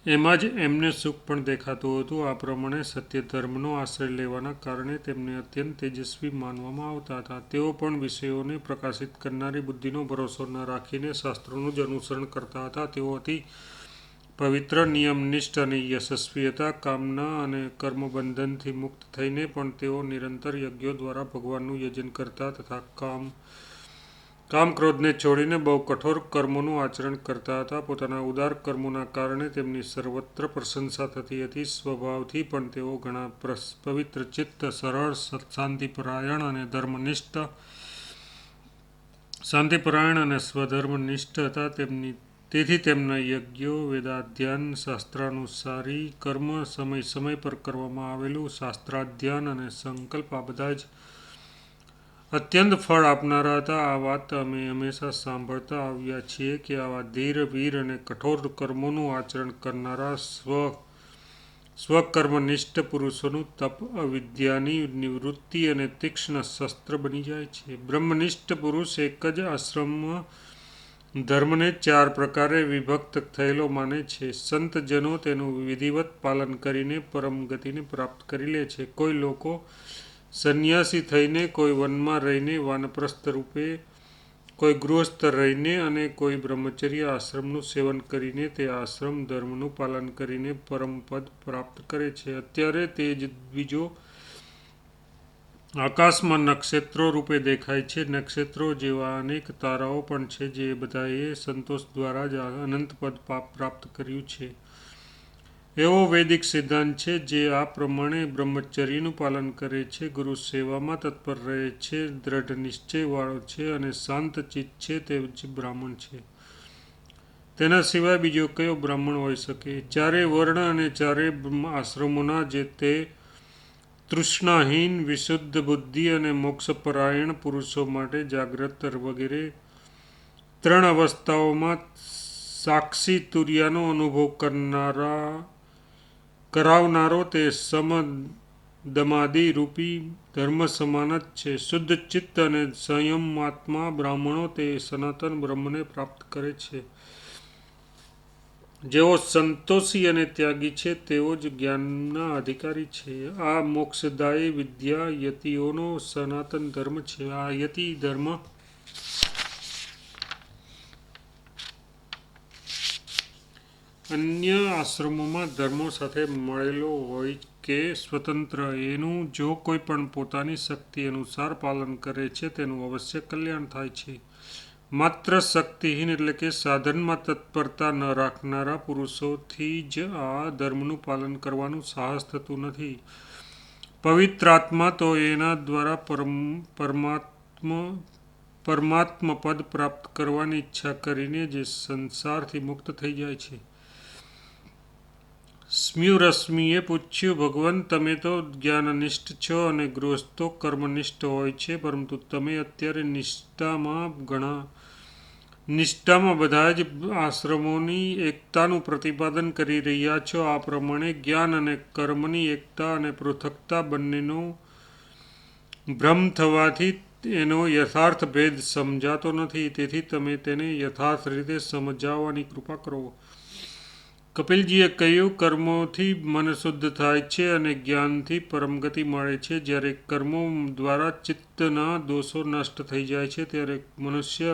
એમાં જ એમને સુખ પણ દેખાતું હતું. આ પ્રમાણે સત્ય ધર્મનો આશ્રય લેવાના કારણે તેમને અત્યંત તેજસ્વી માનવામાં આવતા હતા. તેઓ પણ વિષયોને પ્રકાશિત કરનારી બુદ્ધિનો ભરોસો ન રાખીને શાસ્ત્રોનું જ અનુસરણ કરતા હતા. તેઓ અતિ પવિત્ર, નિયમનિષ્ઠ અને યશસ્વી હતા. કામના અને કર્મબંધનથી મુક્ત થઈને પણ તેઓ નિરંતર યજ્ઞો દ્વારા ભગવાનનું યજન કરતા તથા કામ ક્રોધને છોડીને બહુ કઠોર કર્મોનું આચરણ કરતા હતા. પોતાના ઉદાર કર્મોના કારણે તેમની સર્વત્ર પ્રશંસા થતી હતી. સ્વભાવથી પણ તેઓ ઘણા પવિત્ર ચિત્ત, સરળ, શાંતિપરાયણ અને સ્વધર્મનિષ્ઠ હતા. તેથી તેમના યજ્ઞો, વેદાધ્યયન, શાસ્ત્રાનુસારી કર્મ, સમય સમય પર કરવામાં આવેલું શાસ્ત્રાધ્યયન અને સંકલ્પ આ બધા જ અત્યંત ફળ આપનારા હતા. આ વાત અમે હંમેશા સાંભળતા આવ્યા છીએ કે આવા ધીર, વીર અને કઠોર કર્મોનું આચરણ કરનારા સ્વકર્મનિષ્ઠ પુરુષોનું તપ અવિદ્યાની નિવૃત્તિ અને તીક્ષ્ણ શસ્ત્ર બની જાય છે. બ્રહ્મનિષ્ઠ પુરુષ એક જ આશ્રમમાં ધર્મને 4 પ્રકારે વિભક્ત થયેલો માને છે. સંતજનો તેનું વિધિવત પાલન કરીને પરમ ગતિને પ્રાપ્ત કરી લે છે. કોઈ લોકો સંન્યાસી થઈને, કોઈ વનમાં રહીને વાનપ્રસ્થ રૂપે, કોઈ ગૃહસ્થ રહીને અને કોઈ બ્રહ્મચર્ય આશ્રમનું સેવન કરીને તે આશ્રમ ધર્મનું પાલન કરીને પરમપદ પ્રાપ્ત કરે છે. અત્યારે તે જ બીજો આકાશમાં નક્ષત્રો રૂપે દેખાય છે. નક્ષત્રો જેવા અનેક તારાઓ પણ છે જે બધાએ સંતોષ દ્વારા જ અનંત પદ પ્રાપ્ત કર્યું છે. એવો વૈદિક સિદ્ધાંત છે જે આ પ્રમાણે બ્રહ્મચર્યનું પાલન કરે છે, ગુરુ સેવામાં તત્પર રહે છે, દ્રઢ નિશ્ચય વાળો છે અને શાંત ચિત્ત છે, તે જ બ્રાહ્મણ છે. તેના સિવાય બીજો કયો બ્રાહ્મણ હોઈ શકે? ચારે વર્ણ અને ચારે આશ્રમોના જે તે તૃષ્ણાહીન, વિશુદ્ધ બુદ્ધિ અને મોક્ષપરાયણ પુરુષો માટે જાગ્રત વગેરે ત્રણ અવસ્થાઓમાં સાક્ષી તુર્યાનો અનુભવ કરાવનારો તે સમ દમાદિ રૂપી ધર્મ સમાન જ છે. શુદ્ધ ચિત્ત અને સંયમાત્મા બ્રાહ્મણો તે સનાતન બ્રહ્મને પ્રાપ્ત કરે છે. જેઓ સંતોષી અને ત્યાગી છે તેઓ જ જ્ઞાનના અધિકારી છે. આ મોક્ષદાયી વિદ્યા યતિઓનો સનાતન ધર્મ છે. આ યતિ ધર્મ અન્ય આશ્રમોમાં ધર્મો સાથે મળેલો હોય કે સ્વતંત્ર, એનું જો કોઈ પણ પોતાની શક્તિ અનુસાર પાલન કરે છે તેનું અવશ્ય કલ્યાણ થાય છે. માત્ર શક્તિહીન એટલે કે સાધનમાં તત્પરતા ન રાખનારા પુરુષોથી જ આ ધર્મનું પાલન કરવાનું સાહસ થતું નથી. પવિત્રાત્મા તો એના દ્વારા પરમાત્મ પદ પ્રાપ્ત કરવાની ઈચ્છા કરીને જે સંસારથી મુક્ત થઈ જાય છે. સ્મ્યુરશ્મિએ પૂછ્યું, ભગવાન, તમે તો જ્ઞાનનિષ્ઠ છો અને ગૃહસ્થો કર્મનિષ્ઠ હોય છે, પરંતુ તમે અત્યારે નિષ્ઠામાં બધા જ આશ્રમોની એકતાનું પ્રતિપાદન કરી રહ્યા છો. આ પ્રમાણે જ્ઞાન અને કર્મની એકતા અને પૃથકતા બંનેનો ભ્રમ થવાથી એનો યથાર્થ ભેદ સમજાતો નથી. તેથી તમે તેને યથાર્થ રીતે સમજાવવાની કૃપા કરો. કપિલજીએ કહ્યું, કર્મોથી મન શુદ્ધ થાય છે અને જ્ઞાનથી પરમગતિ મળે છે. જ્યારે કર્મો દ્વારા ચિત્તના દોષો નષ્ટ થઈ જાય છે ત્યારે મનુષ્ય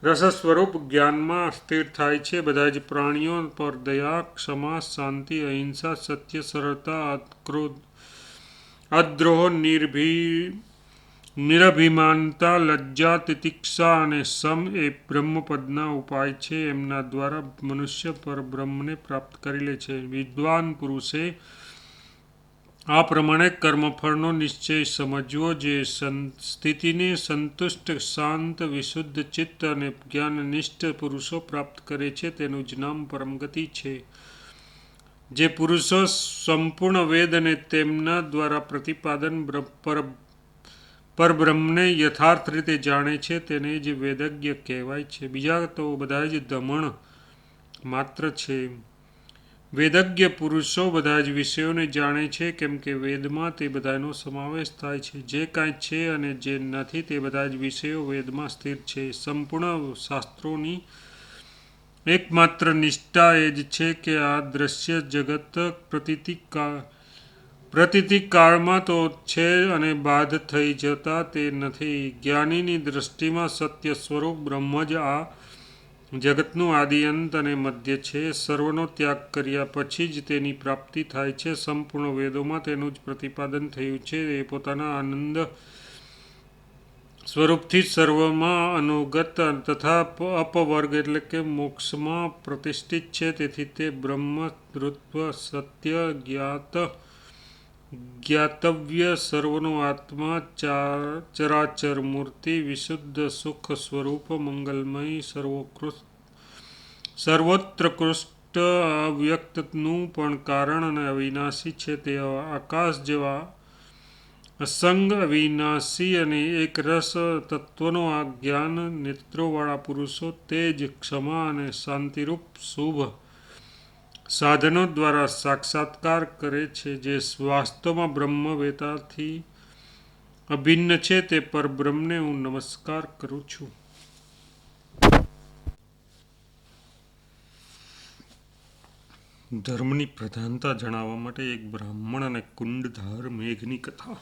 રસ સ્વરૂપ જ્ઞાનમાં સ્થિર થાય છે. બધા જ પ્રાણીઓ પર દયા, ક્ષમા, શાંતિ, અહિંસા, સત્ય, સરળતા, અદ્રોહ, નિરભિમાનતા, લજ્જા, તિતિક્ષા અને સમ એ બ્રહ્મપદના ઉપાય છે. એમના દ્વારા મનુષ્ય પરબ્રહ્મને પ્રાપ્ત કરી લે છે. વિદ્વાન પુરુષે આ પ્રમાણે કર્મફળનો નિશ્ચય સમજવો. જે સ્થિતિને સંતુષ્ટ, શાંત, વિશુદ્ધ ચિત્ત અને જ્ઞાનનિષ્ઠ પુરુષો પ્રાપ્ત કરે છે તેનું જ નામ પરમગતિ છે. જે પુરુષો સંપૂર્ણ વેદ અને તેમના દ્વારા પ્રતિપાદન પરબ્રહ્મને યથાર્થ રીતે જાણે છે તેને જ વેદજ્ઞ કહેવાય છે. બીજા તો બધા જ દમણ માત્ર છે. વેદજ્ઞ પુરુષો બધા જ વિષયોને જાણે છે, કેમ કે વેદમાં તે બધાનો સમાવેશ થાય છે. જે કાંઈ છે અને જે નથી તે બધા જ વિષયો વેદમાં સ્થિર છે. સંપૂર્ણ શાસ્ત્રોની એકમાત્ર નિષ્ઠા એ જ છે કે આ દ્રશ્ય જગત પ્રતીતિકાળમાં તો છે અને બાધ થઈ જતા તે નથી. જ્ઞાનીની દ્રષ્ટિમાં સત્ય સ્વરૂપ બ્રહ્મ જ આ જગતનું આદિ, અંત અને મધ્ય છે. સર્વનો ત્યાગ કર્યા પછી જ તેની પ્રાપ્તિ થાય છે. સંપૂર્ણ વેદોમાં તેનું જ પ્રતિપાદન થયું છે. એ પોતાના આનંદ સ્વરૂપથી સર્વમાં અનુગત તથા અપવર્ગ એટલે કે મોક્ષમાં પ્રતિષ્ઠિત છે. તેથી તે બ્રહ્મ તત્વ, સત્ય, જ્ઞાતવ્ય, સર્વનો આત્મા, ચરાચર મૂર્તિ, વિશુદ્ધ સુખ સ્વરૂપ, મંગલમય, સર્વોત્કૃષ્ટ, અવ્યક્તનું પણ કારણ અને અવિનાશી છે. તે આકાશ જેવા અસંગ, અવિનાશી અને એકરસ તત્વનો આ જ્ઞાન નેત્રોવાળા પુરુષો તે જ ક્ષમા અને શાંતિરૂપ શુભ સાધનો દ્વારા સાક્ષાત્કાર કરે છે. જે વાસ્તવમાં બ્રહ્મવેતાથી અભિન્ન છે તે પરબ્રહ્મને હું નમસ્કાર કરું છું. ધર્મની પ્રધાનતા જણાવવા માટે એક બ્રાહ્મણ અને કુંડધાર મેઘની કથા.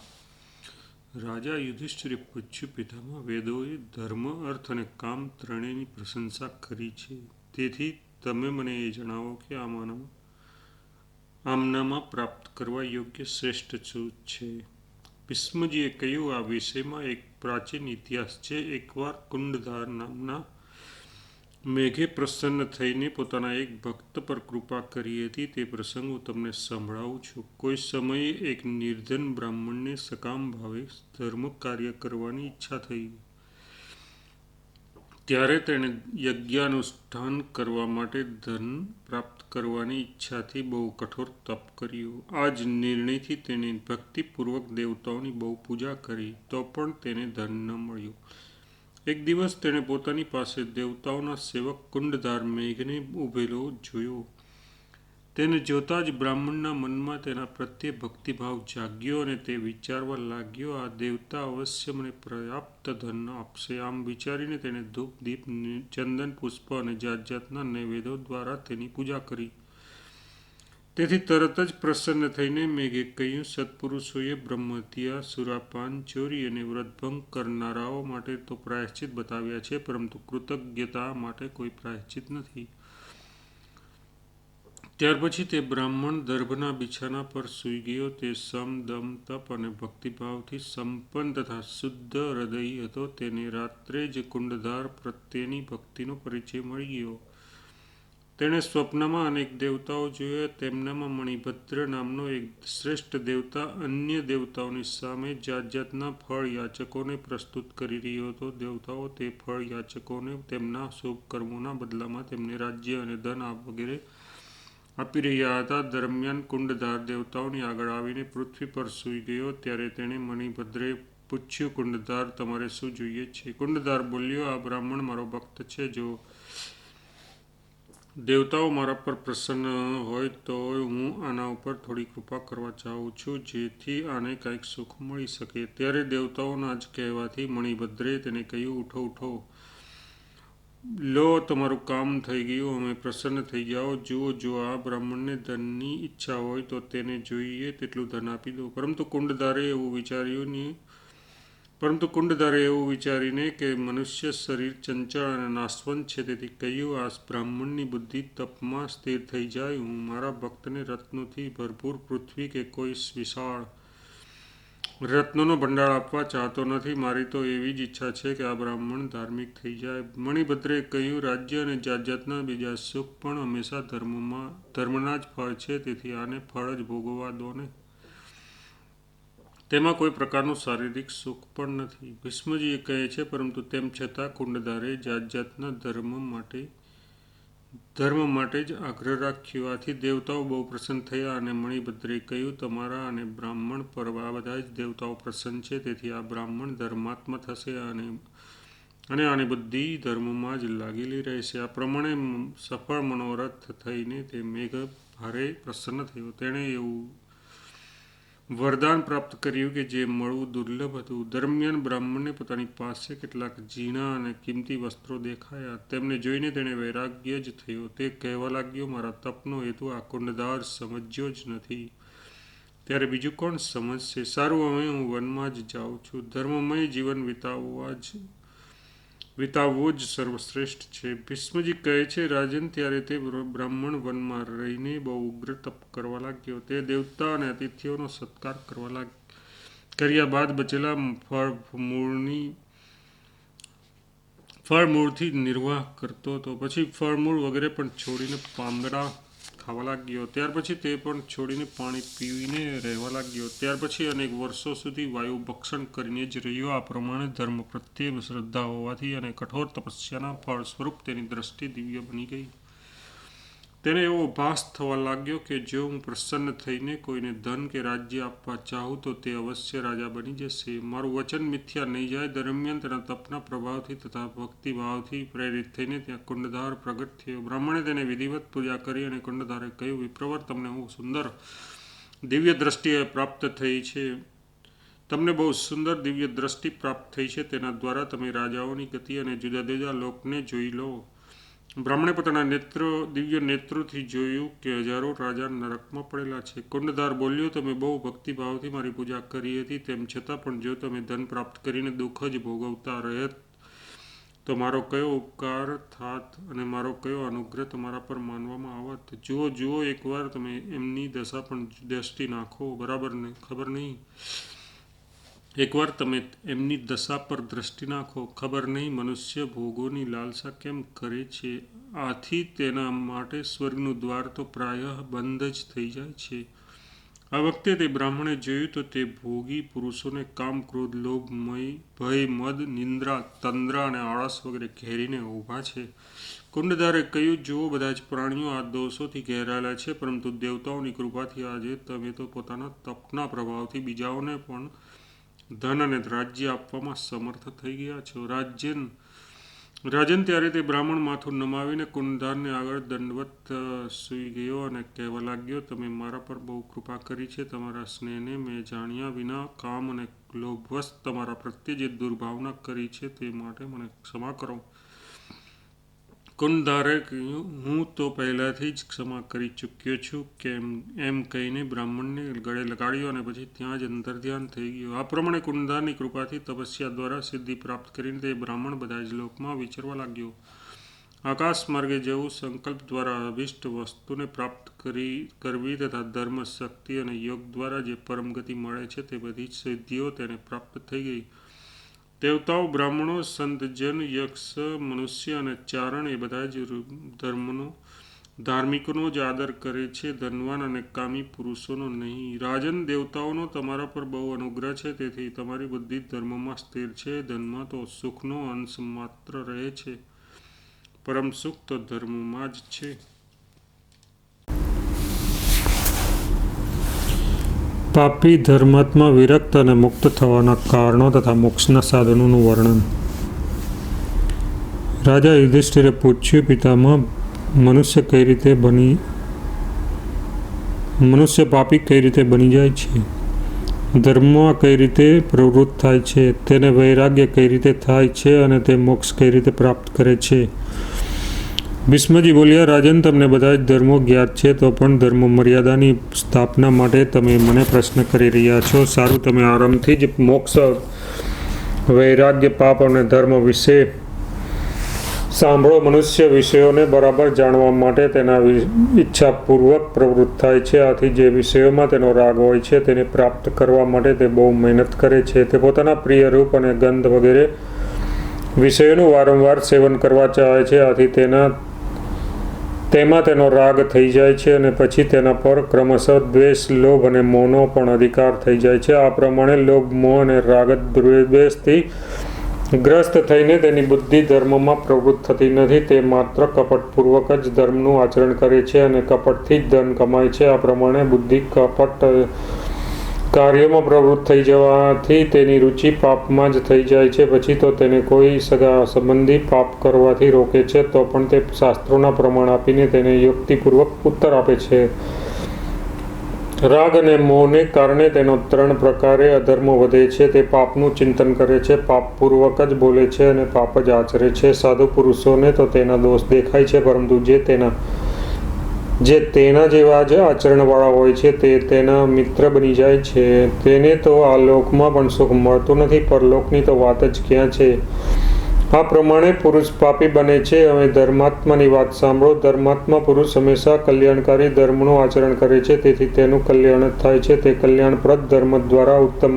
રાજા યુધિષ્ઠિરે પૂછ્યું, પિતામહ, વેદોએ ધર્મ, અર્થ અને કામ ત્રણેયની પ્રશંસા કરી છે. તેથી તમે મને એ જણાવો કે આમનામાં પ્રાપ્ત કરવા યોગ્ય શ્રેષ્ઠ શું છે? ભીષ્મજીએ કહ્યું, આ વિષયમાં એક પ્રાચીન ઇતિહાસ છે. એકવાર કુંડધાર નામના મેઘે પ્રસન્ન થઈને પોતાના એક ભક્ત પર કૃપા કરી હતી. તે પ્રસંગ હું તમને સંભળાવું છું. કોઈ સમયે એક નિર્ધન બ્રાહ્મણને સકામ ભાવે ધર્મ કાર્ય કરવાની ઈચ્છા થઈ. ત્યારે તેણે યજ્ઞાનુષ્ઠાન કરવા માટે ધન પ્રાપ્ત કરવાની ઈચ્છાથી બહુ કઠોર તપ કર્યું. આ જ નિર્ણયથી તેણે ભક્તિપૂર્વક દેવતાઓની બહુ પૂજા કરી, તો પણ તેને ધન ન મળ્યું. એક દિવસ તેણે પોતાની પાસે દેવતાઓના સેવક કુંડધાર મેઘને ઊભેલો જોયો. તેને જોતાં જ બ્રાહ્મણના મનમાં તેના પ્રત્યે ભક્તિભાવ જાગ્યો અને તે વિચારવા લાગ્યો, આ દેવતા અવશ્ય મને પર્યાપ્ત ધન આપશે. આમ વિચારીને તેણે ધૂપ, દીપ, ચંદન, પુષ્પ અને જાત જાતના નૈવેદ્યો દ્વારા તેની પૂજા કરી. તેથી તરત જ પ્રસન્ન થઈને મેઘે કહ્યું, સત્પુરુષોએ બ્રહ્મહત્યા, સુરાપાન, ચોરી અને વ્રતભંગ કરનારાઓ માટે તો પ્રાયશ્ચિત બતાવ્યા છે, પરંતુ કૃતજ્ઞતા માટે કોઈ પ્રાયશ્ચિત નથી. ત્યાર પછી તે બ્રાહ્મણ દર્ભના બિછાના પર સૂઈ ગયો. તે સમ, દમ, તપ અને ભક્તિભાવથી સંપન્ન તથા શુદ્ધ હૃદયી હતો. તેને રાત્રે જ કુંડધાર પ્રત્યેની ભક્તિનો પરિચય મળી ગયો. તેણે સ્વપ્નમાં અનેક દેવતાઓ જોયા. તેમનામાં મણિભદ્ર નામનો એક શ્રેષ્ઠ દેવતા અન્ય દેવતાઓની સામે જાત જાતના ફળ યાચકોને પ્રસ્તુત કરી રહ્યો હતો. દેવતાઓ તે ફળ યાચકોને તેમના શુભ કર્મોના બદલામાં તેમને રાજ્ય અને ધન વગેરે આપી રહ્યા હતા. દરમિયાન કુંડધાર દેવતાઓની આગળ આવીને પૃથ્વી પર સૂઈ ગયો. ત્યારે તેણે મણિભદ્રે પૂછ્યું, કુંડધાર, તમારે શું જોઈએ છે? કુંડધાર બોલ્યો, આ બ્રાહ્મણ મારો ભક્ત છે. જો દેવતાઓ મારા પર પ્રસન્ન હોય તો હું આના ઉપર થોડી કૃપા કરવા ચાહું છું, જેથી આને કંઈક સુખ મળી શકે. ત્યારે દેવતાઓના જ કહેવાથી મણિભદ્રે તેને કહ્યું, ઉઠો ઉઠો, લો તમારું કામ થઈ ગયું, અમે પ્રસન્ન થઈ જાઓ. જુઓ, જો આ બ્રાહ્મણને ધનની ઈચ્છા હોય તો તેને જોઈએ તેટલું ધન આપી દો. પરંતુ કુંડધારે એવું વિચારીને કે મનુષ્ય શરીર ચંચળ અને નાશવંત છે, તેથી કહ્યું, આ બ્રાહ્મણની બુદ્ધિ તપમાં સ્થિર થઈ જાય. હું મારા ભક્તને રત્નોથી ભરપૂર પૃથ્વી કે કોઈ વિશાળ રત્નોનો ભંડાર આપવા ચાહતો નથી. મારી તો એવી જ ઈચ્છા છે કે આ બ્રાહ્મણ ધાર્મિક થઈ જાય. મણિભદ્રે કહ્યું, રાજ્ય અને જાત જાતના બીજા સુખ પણ હંમેશા ધર્મના જ ફળ છે, તેથી આને ફળ જ ભોગવવા દો ને. તેમાં કોઈ પ્રકારનું શારીરિક સુખ પણ નથી. ભીષ્મજી કહે છે, પરંતુ તેમ છતાં કુંડધારે જાત જાતના ધર્મ માટે જ આગ્રહ રાખ્યો. આથી દેવતાઓ બહુ પ્રસન્ન થયા અને મણિભદ્રે કહ્યું, તમારા અને બ્રાહ્મણ પર આ બધા જ દેવતાઓ પ્રસન્ન છે, તેથી આ બ્રાહ્મણ ધર્માત્મા થશે અને આની બુદ્ધિ ધર્મમાં જ લાગેલી રહેશે. આ પ્રમાણે સફળ મનોરથ થઈને તે મેઘ ભારે પ્રસન્ન થયો. તેણે એવું વરદાન પ્રાપ્ત કર્યું કે જે મળવું દુર્લભ હતું. દરમિયાન બ્રાહ્મણને પોતાની પાસે કેટલાક ઝીણા અને કિંમતી વસ્ત્રો દેખાયા. તેમને જોઈને તેણે વૈરાગ્ય જ થયો. તે કહેવા લાગ્યો, મારા તપનો હેતુ આ કુંડધાર સમજ્યો જ નથી, ત્યારે બીજું કોણ સમજશે? સારું, હવે હું વનમાં જ જાઉં છું. ધર્મમય જીવન વિતાવવો જ સર્વશ્રેષ્ઠ છે. ભીષ્મજી કહે છે, રાજન, ત્યારે તે બ્રાહ્મણ વનમાં રહીને બહુ ઉગ્ર તપ કરવા લાગ્યો. તે દેવતા અને અતિથિઓનો સત્કાર કર્યા બાદ બચેલા ફળમૂળથી નિર્વાહ કરતો હતો. પછી ફળમૂળ વગેરે પણ છોડીને પાંદડા ખાવા લાગ્યો. ત્યાર પછી તે પણ છોડીને પાણી પીવીને રહેવા લાગ્યો. ત્યાર પછી અનેક વર્ષો સુધી વાયુ ભક્ષણ કરીને જ રહ્યો. આ પ્રમાણે ધર્મ પ્રત્યે શ્રદ્ધા હોવાથી અને કઠોર તપસ્યાના ફળ સ્વરૂપ તેની દ્રષ્ટિ દિવ્ય બની ગઈ. તેને એવો ભાસ થવા લાગ્યો કે જો હું પ્રસન્ન થઈને કોઈને ધન કે રાજ્ય આપવા ચાહું તો તે અવશ્ય રાજા બની જશે. મારું વચન મિથ્યા નહીં જાય. દરમિયાન તેના તપના પ્રભાવથી તથા ભક્તિભાવથી પ્રેરિત થઈને ત્યાં કુંડધાર પ્રગટ થયો. બ્રાહ્મણે તેને વિધિવત પૂજા કરી અને કુંડધારે કહ્યું, વિપ્રવર, તમને હું સુંદર દિવ્ય દ્રષ્ટિ પ્રાપ્ત થઈ છે. તમને બહુ સુંદર દિવ્ય દ્રષ્ટિ પ્રાપ્ત થઈ છે. તેના દ્વારા તમે રાજાઓની ગતિ અને જુદા જુદા લોકને જોઈ લો. બ્રાહ્મણે પોતાના દિવ્ય નેત્રોથી જોયું કે હજારો રાજા નરકમાં પડેલા છે. કુંડધાર બોલ્યો, તમે બહુ ભક્તિભાવથી મારી પૂજા કરી હતી, તેમ છતાં પણ જો તમે ધન પ્રાપ્ત કરીને દુઃખ જ ભોગવતા રહેત તો મારો કયો ઉપકાર થાત અને મારો કયો અનુગ્રહ તમારા પર માનવામાં આવત? જુઓ, એકવાર તમે એમની દશા પણ દ્રષ્ટિ નાખો, બરાબર ને? ખબર નહીં એકવાર તમે એમની દશા પર દ્રષ્ટિ નાખો, ખબર નહીં મનુષ્ય ભોગોની લાલસા કેમ કરે છે. આથી તેના માટે સ્વર્ગનું દ્વાર તો પ્રાયઃ બંધ જ થઈ જાય છે. આ વખતે તે બ્રાહ્મણે જોયું તો તે ભોગી પુરુષોને કામ, ક્રોધ, લોભ, ભય, મદ, નિંદ્રા, તંદ્રા અને આળસ વગેરે ઘેરીને ઊભા છે. કુંડધારે કહ્યું, જુઓ, બધા જ પ્રાણીઓ આ દોષોથી ઘેરાયેલા છે, પરંતુ દેવતાઓની કૃપાથી આજે તમે તો પોતાના તપના પ્રભાવથી બીજાઓને પણ ધન અને રાજ્ય આપવામાં સમર્થ થઈ ગયા છો. રાજન ત્યારે તે બ્રાહ્મણ માથું નમાવીને કુંડધારને આગળ દંડવત સૂઈ ગયો અને કહેવા લાગ્યો, તમે મારા પર બહુ કૃપા કરી છે. તમારા સ્નેહને મેં જાણ્યા વિના કામ અને લોભવશ તમારા પ્રત્યે જે દુર્ભાવના કરી છે તે માટે મને ક્ષમા કરો. કુંડધારે કહ્યું, હું તો પહેલાથી જ ક્ષમા કરી ચૂક્યો છું. એમ કહીને બ્રાહ્મણને ગળે લગાડ્યો અને પછી ત્યાં જ અંતર્ધ્યાન થઈ ગયો. આ પ્રમાણે કુંડધારની કૃપાથી તપસ્યા દ્વારા સિદ્ધિ પ્રાપ્ત કરીને તે બ્રાહ્મણ બધા જ લોકમાં વિચરવા લાગ્યો. આકાશ માર્ગે જવું, સંકલ્પ દ્વારા અભિષ્ટ વસ્તુને પ્રાપ્ત કરવી તથા ધર્મ, શક્તિ અને યોગ દ્વારા જે પરમ ગતિ મળે છે તે બધી જ સિદ્ધિઓ તેને પ્રાપ્ત થઈ ગઈ. દેવતાઓ, બ્રાહ્મણો, સંતજન, યક્ષ, મનુષ્ય અને ચારણ એ બધા જ ધાર્મિકોનો જ આદર કરે છે, ધનવાન અને કામી પુરુષોનો નહીં. રાજન, દેવતાઓનો તમારા પર બહુ અનુગ્રહ છે, તેથી તમારી બુદ્ધિ ધર્મમાં સ્થિર છે. ધનમાં તો સુખનો અંશ માત્ર રહે છે, પરમ સુખ તો ધર્મમાં જ છે. પાપી ધર્માત્મા વિરક્ત અને મુક્ત થવાના કારણો તથા મોક્ષના સાધનોનું વર્ણન. રાજા યુધિષ્ઠિરે પૂછ્યું, પિતામહ, મનુષ્ય પાપી કઈ રીતે બની જાય છે? ધર્મમાં કઈ રીતે પ્રવૃત્ત થાય છે? તેને વૈરાગ્ય કઈ રીતે થાય છે અને તે મોક્ષ કઈ રીતે પ્રાપ્ત કરે છે? ભીષ્મજી બોલ્યા, રાજન, તમને બધા જ ધર્મો જ્ઞાત છે, તો પણ ધર્મ મર્યાદાની સ્થાપના માટે તમે મને પ્રશ્ન કરી રહ્યા છો. સારું, તમે આરામથી જ મોક્ષ, વૈરાગ્ય, પાપ અને ધર્મ વિશે સાંભળો. મનુષ્ય વિષયોને બરાબર જાણવા માટે તેના ઈચ્છાપૂર્વક પ્રવૃત્ત થાય છે. આથી જે વિષયોમાં તેનો રાગ હોય છે તેને પ્રાપ્ત કરવા માટે તે બહુ મહેનત કરે છે. તે પોતાના પ્રિય રૂપ અને ગંધ વગેરે વિષયોનું વારંવાર સેવન કરવા ચાહે છે. આથી તેમાં તેનો રાગ થઈ જાય છે અને પછી તેના પર ક્રમશઃ દ્વેષ, લોભ અને મોહનો પણ અધિકાર થઈ જાય છે. આ પ્રમાણે લોભ, મોહ અને રાગ દ્વેષથી ગ્રસ્ત થઈને તેની બુદ્ધિ ધર્મમાં પ્રવૃત્ત થતી નથી. તે માત્ર કપટપૂર્વક જ ધર્મનું આચરણ કરે છે અને કપટથી જ ધન કમાય છે. આ પ્રમાણે બુદ્ધિ કપટ કાર્યોમાં પ્રવૃત્ત થઈ જવાથી તેની રુચિ પાપમાં જ થઈ જાય છે. પછી તો તેને કોઈ સગા સંબંધી પાપ કરવાથી રોકે છે તો પણ તે શાસ્ત્રોના પ્રમાણ આપીને તેને યુક્તિપૂર્વક ઉત્તર આપે છે. રાગ અને મોહને કારણે તેનો 3 પ્રકારે અધર્મ વધે છે. તે પાપનું ચિંતન કરે છે, પાપપૂર્વક જ બોલે છે અને પાપ જ આચરે છે. સાધુ પુરુષોને તો તેના દોષ દેખાય છે, પરંતુ જે તેના જેવા જ આચરણવાળા હોય છે તે તેના મિત્ર બની જાય છે. તેને તો આ લોકમાં પણ સુખ મળતું નથી, પરલોકની તો વાત જ ક્યાં છે. આ પ્રમાણે પુરુષ પાપી બને છે. હવે ધર્માત્માની વાત સાંભળો. ધર્માત્મા પુરુષ હંમેશા કલ્યાણકારી ધર્મનું આચરણ કરે છે, તેથી તેનું કલ્યાણ જ થાય છે. તે કલ્યાણપ્રદ ધર્મ દ્વારા ઉત્તમ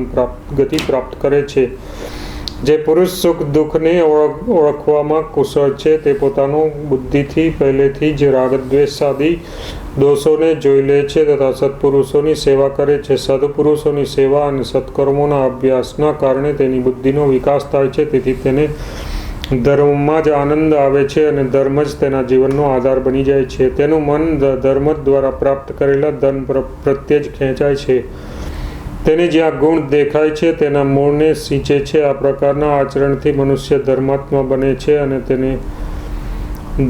ગતિ પ્રાપ્ત કરે છે. જે પુરુષ સુખ દુઃખને ઓળખવામાં કુશળ છે તે પોતાનું બુદ્ધિથી પહેલેથી જ રાગદ્વેષાદી દોષોને જોઈ લે છે તથા સત્પુરુષોની સેવા કરે છે. સાધુ પુરુષોની સેવા અને સત્કર્મોના અભ્યાસના કારણે તેની બુદ્ધિનો વિકાસ થાય છે. તેથી તેને ધર્મમાં જ આનંદ આવે છે અને ધર્મ જ તેના જીવનનો આધાર બની જાય છે. તેનું મન ધર્મ દ્વારા પ્રાપ્ત કરેલા ધન પ્રત્યે જ ખેંચાય છે. તેને જ્યાં ગુણ દેખાય છે તેના મૂળને સિંચે છે. આ પ્રકારના આચરણથી મનુષ્ય ધર્માત્મા બને છે અને તેને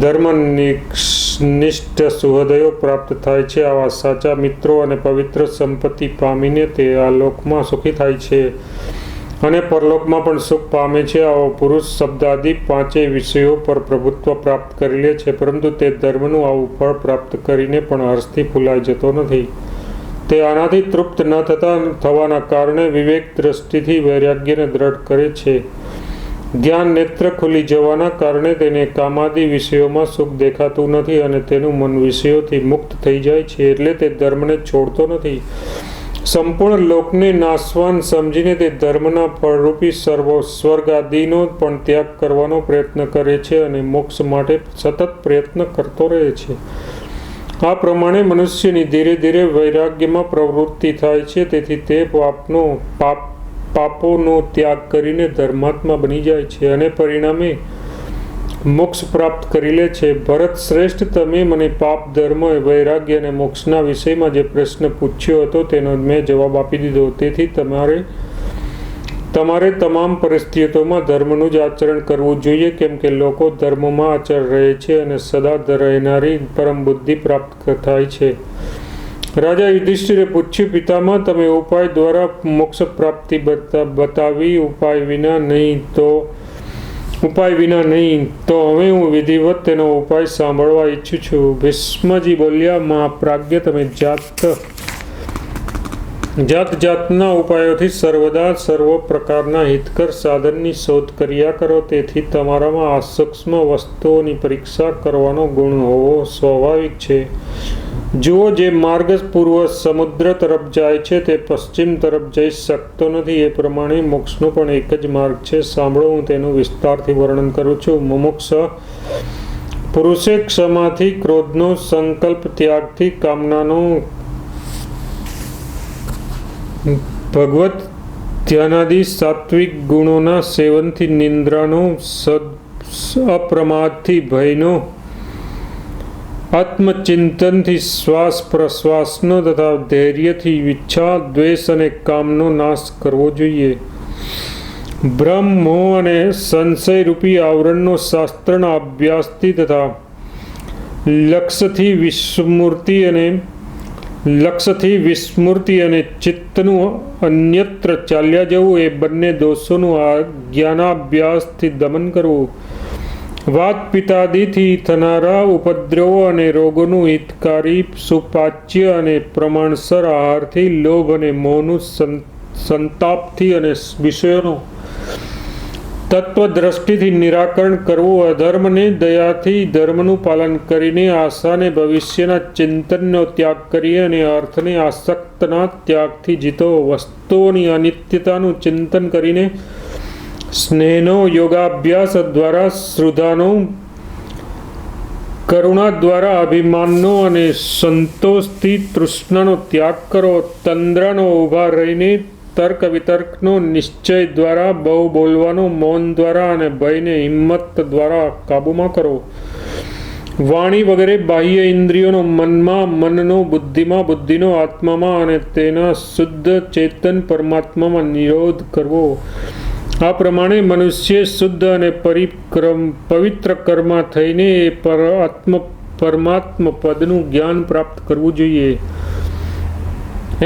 ધર્મનિષ્ઠ સુહૃદયો પ્રાપ્ત થાય છે. આવા સાચા મિત્રો અને પવિત્ર સંપત્તિ પામીને તે આ લોકમાં સુખી થાય છે અને પરલોકમાં પણ સુખ પામે છે. આવો પુરુષ શબ્દાદિ 5 વિષયો પર પ્રભુત્વ પ્રાપ્ત કરી લે છે, પરંતુ તે ધર્મનું આવું ફળ પ્રાપ્ત કરીને પણ હર્ષથી ફૂલાઈ જતો નથી. તે આનાથી તૃપ્ત ન થવાના કારણે વિવેક દ્રષ્ટિથી વૈરાગ્યને દ્રઢ કરે છે. જ્ઞાન નેત્ર ખુલી જવાના કારણે તેને કામાદિ વિષયોમાં સુખ દેખાતું નથી અને તેનું મન વિષયોથી મુક્ત થઈ જાય છે, એટલે તે ધર્મને છોડતો નથી. સંપૂર્ણ લોકને નાશવાન સમજીને તે ધર્મના ફળરૂપી સ્વર્ગ આદિનો પણ ત્યાગ કરવાનો પ્રયત્ન કરે છે અને મોક્ષ માટે સતત પ્રયત્ન કરતો રહે છે. આ પ્રમાણે મનુષ્યની ધીરે ધીરે વૈરાગ્યમાં પ્રવૃત્તિ થાય છે. તેથી તે પાપોનો ત્યાગ કરીને ધર્માત્મા બની જાય છે અને પરિણામે મોક્ષ પ્રાપ્ત કરી લે છે. ભરત શ્રેષ્ઠ, તમે મને પાપ, ધર્મ, વૈરાગ્ય અને મોક્ષના વિષયમાં જે પ્રશ્ન પૂછ્યો હતો તેનો મેં જવાબ આપી દીધો. તેથી તમારે તમામ પરિસ્થિતિઓમાં ધર્મનું જ આચરણ કરવું જોઈએ, કેમ કે લોકો ધર્મમાં અચળ રહે છે અને સદા રહેનારી પરમ બુદ્ધિ પ્રાપ્ત થાય છે. રાજા યુધિષ્ઠિરે પૂછ્યું, પિતામહ, તમે ઉપાય દ્વારા મોક્ષ પ્રાપ્તિ બતાવી, ઉપાય વિના નહીં, તો હવે હું વિધિવત તેનો ઉપાય સાંભળવા ઈચ્છું છું. ભીષ્મજી બોલ્યા, મહાપ્રાજ્ઞ, તમે જાતના ઉપાયોથી સર્વદા સર્વ પ્રકારના હિતકર સાધનની શોધ કર્યા કરો. તેથી તમારામાં આ સૂક્ષ્મ વસ્તુઓની પરીક્ષા કરવાનો ગુણ હોવો સ્વાભાવિક છે. જુઓ, જે માર્ગ પૂર્વ સમુદ્ર તરફ જાય છે તે પશ્ચિમ તરફ જઈ શકતો નથી. એ પ્રમાણે મોક્ષનો પણ એક જ માર્ગ છે. સાંભળો, હું તેનું વિસ્તારથી વર્ણન કરું છું. મુમુક્ષ પુરુષે ક્ષમાથી, ક્રોધનો સંકલ્પ ત્યાગથી, કામનાનો ભગવત ધ્યાનાદિ સાત્વિક ગુણોના સેવનથી, નિંદ્રાનો અપ્રમાદથી, ભયનો આત્મચિંતનથી, શ્વાસ પ્રશ્વાસનો તથા ધૈર્યથી, ઈચ્છા, દ્વેષ અને કામનો નાશ કરવો જોઈએ. ભ્રમ, મોહ અને સંશય રૂપી આવરણનો શાસ્ત્રના અભ્યાસથી તથા લક્ષ્યથી વિસ્મૃતિ અને ચિત્તનું અન્યત્ર ચાલ્યા જવું, એ બંને દોષોનું જ્ઞાનાભ્યાસથી દમન કરવું. વાત પિત્તાદિથી થનારા ઉપદ્રવો અને રોગોનું હિતકારી, સુપાચ્ય અને પ્રમાણસર આહારથી, લોભ અને મોહનું સંતાપથી અને વિષયોનું તત્વદ્રષ્ટિથી નિરાકરણ કરવું. અધર્મને દયાથી, ધર્મનું પાલન કરીને, આશાને ભવિષ્યના ચિંતનનો ત્યાગ કરી અને અર્થને આસક્તના ત્યાગથી જીતો. વસ્તુઓની અનિત્યતાનું ચિંતન કરીને, સ્નેહનો યોગાભ્યાસ દ્વારા, શ્રદ્ધાનો, કરુણા દ્વારા, અભિમાનનો અને સંતોષથી તૃષ્ણાનો ત્યાગ કરો. તંદ્રાનો ઉભા રહીને, તર્ક વિતર્કનો નિશ્ચય દ્વારા, બહુ બોલવાનો મૌન દ્વારા અને ભયને હિંમત દ્વારા કાબૂમાં કરો. વાણી વગેરે બાહ્ય ઇન્દ્રિયોનો મનનો, બુદ્ધિમાં, બુદ્ધિનો આત્મામાં અને તેના શુદ્ધ ચેતન પરમાત્મામાં નિરોધ કરવો. આ પ્રમાણે મનુષ્ય શુદ્ધ અને પવિત્ર કર્મ થઈને પરમાત્મ પદનું જ્ઞાન પ્રાપ્ત કરવું જોઈએ.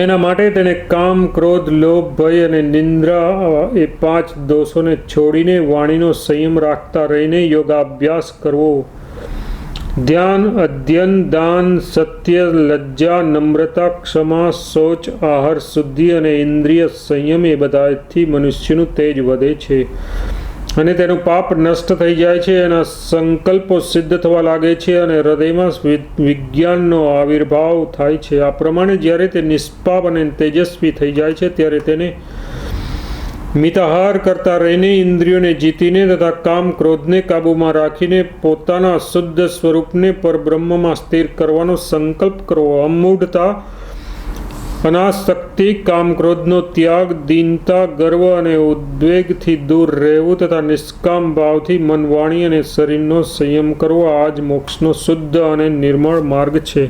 એના માટે તેને કામ, ક્રોધ, લોભ, ભય અને નિંદ્રા એ 5 દોષોને છોડીને વાણીનો સંયમ રાખતા રહીને યોગાભ્યાસ કરવો. ધ્યાન, અધ્યયન, દાન, સત્ય, લજ્જા, નમ્રતા, ક્ષમા, શૌચ, આહાર શુદ્ધિ અને ઇન્દ્રિય સંયમ એ બધાથી મનુષ્યનું તેજ વધે છે અને તેનું પાપ નષ્ટ થઈ જાય છે. એના સંકલ્પો સિદ્ધ થવા લાગે છે અને હૃદયમાં વિજ્ઞાનનો આવિર્ભાવ થાય છે. આ પ્રમાણે જ્યારે તે નિષ્પાપ અને તેજસ્વી થઈ જાય છે ત્યારે તેને મિતાહાર કરતા રહીને, ઇન્દ્રિયોને જીતીને તથા કામ, ક્રોધને કાબૂમાં રાખીને પોતાના શુદ્ધ સ્વરૂપને પરબ્રહ્મમાં સ્થિર કરવાનો સંકલ્પ કરવો. અમૂઢતા, અનાસક્તિ, કામ, ક્રોધનો ત્યાગ, દીનતા, ગર્વ અને ઉદ્વેગથી દૂર રહેવું તથા નિષ્કામ ભાવથી મન, વાણી અને શરીરનો સંયમ કરવો, આ જ મોક્ષનો શુદ્ધ અને નિર્મળ માર્ગ છે.